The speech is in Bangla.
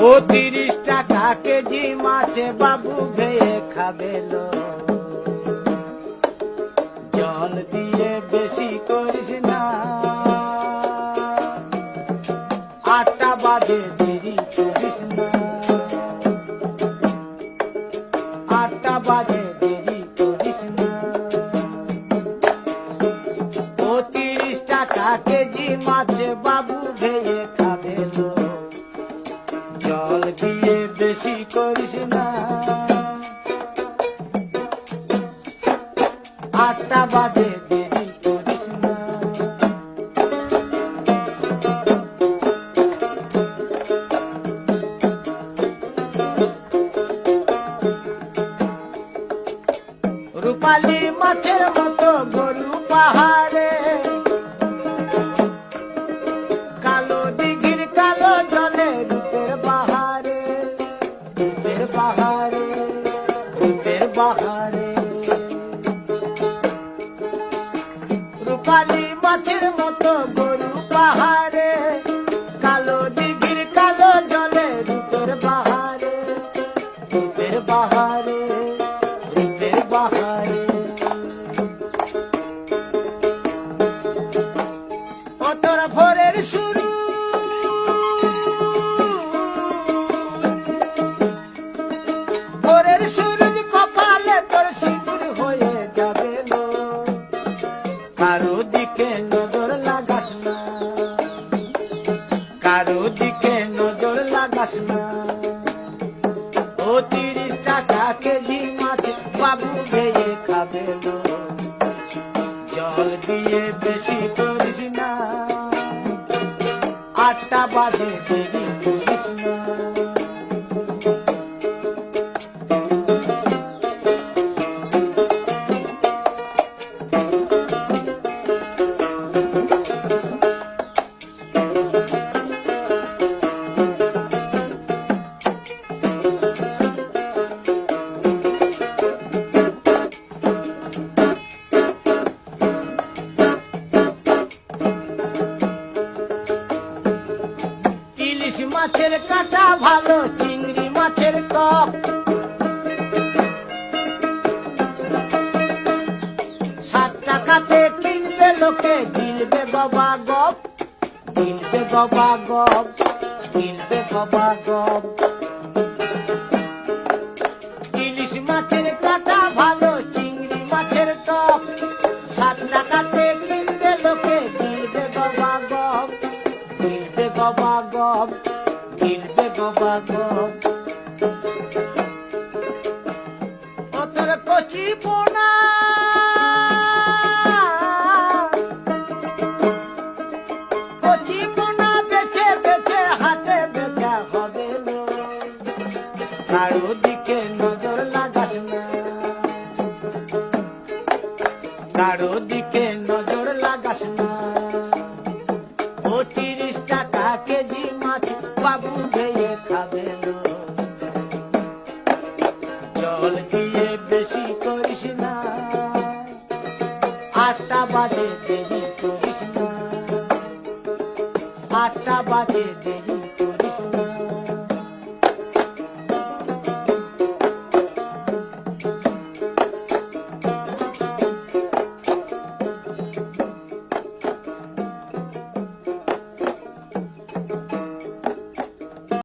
ও 30 টাকা কেজি মাছে বাবু ভেয়ে খাবেলো। জল দিয়ে বেশি করিস না, 8টা বাজে দেরি করিস না, 8টা বাজে দেরি করিস না। ও 30 টাকা কেজি মাছে বাবু ভেয়ে খাবেলো। জল দিয়ে বেশি করিস না, 8টা বাজে দেরি করিস না। রূপালী মাছের মতো গরু পাহাড়ে, কালো দিঘির কালো জলে রূপের বাহারে, রূপের বাহারে, রূপের বাহারে। রূপালী মাছের মতো গরু পাহাড়ে, কালো দিঘির কালো জলে রূপের বাহারে, রূপের বাহারে, রূপের বাহারে। ও তোর ভোরের শুরু, ভোরের সূরজ কপালে তোর সিঁদুর হয়ে যাবে লো। কারো দিকে নজর লাগাস না, কারো দিকে নজর লাগাস না। ও 30 টাকা কেজি মাছ বাবু ভেয়ে খাবেলো। জল দিয়ে বেশি করিস না, 8টা বাজে দেরি করিস না। ইলিশ মাছের কাঁটা ভালো, চিংড়ি মাছের টক, 7 টাকাতে কিনবে লোকে, গিলবে বাবা গপ, গিলবে বাবা গপ, গিলবে বাবা গপ। ইলিশ মাছের কাঁটা ভালো, চিংড়ি মাছের টক, 7 টাকাতে কিনবে লোকে, গিলবে বাবা গপ, গিলবে বাবা গপ, গিলবে বাবা গপ। ও তোর কচি পোনা, কচি পোনা বেছে বেছে হাটে বেচা হবে লো। কারো দিকে নজর লাগাস না, কারো দিকে নজর লাগাস না। ও 30 টাকা কেজি মাছ বাবু ভেয়ে খাবেলো।